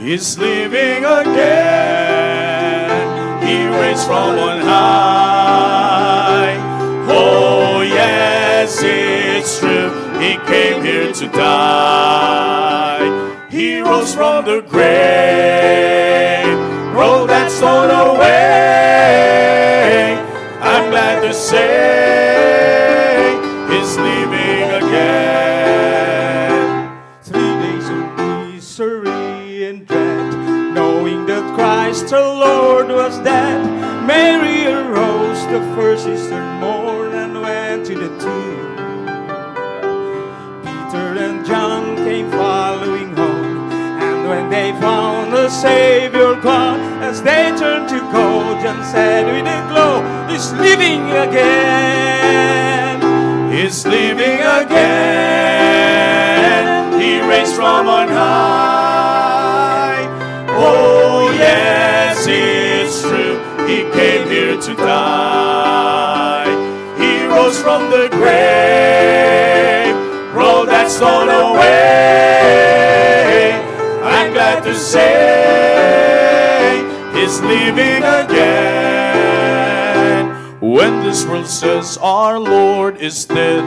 He's living again. He raised from on high. Oh yes, it's true. He came here to die. He rose from the grave, rolled that stone away. I'm glad to say He's living again. 3 days of misery and dread, knowing that Christ the Lord was dead. Mary arose the first Easter morn and went to the tomb. Peter and John came following home, and when they found the Savior gone, as they turned to go, John said with a glow, He's living again. He's living again. He raised from on high. Oh yes, it's true. He came here to die. He rose from the grave, rolled that stone away. I'm glad to say He's living again. When this world says our Lord is dead,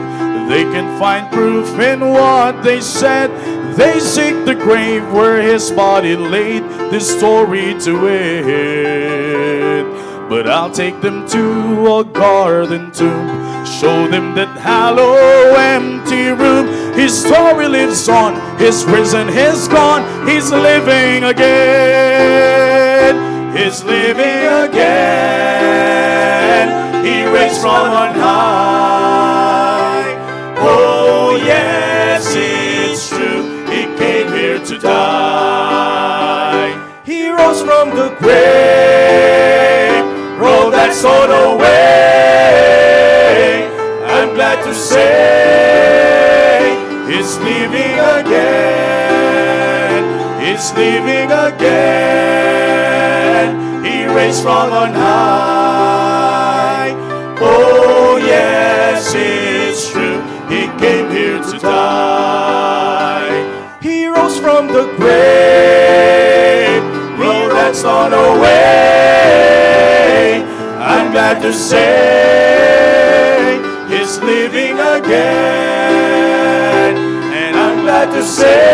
they can find proof in what they said. They seek the grave where His body laid, this story to end. But I'll take them to a garden tomb, show them that hollow empty room. His story lives on, He's risen, He's gone, He's living again. He's living again. He raised from on high. Oh yes, it's true. He came here to die. He rose from the grave, Roll that stone away. I'm glad to say He's living again. He's living again. He raised from on high. Oh yes, it's true. He came here to die. He rose from the grave, Roll that stone away. I'm glad to say He's living again. And I'm glad to say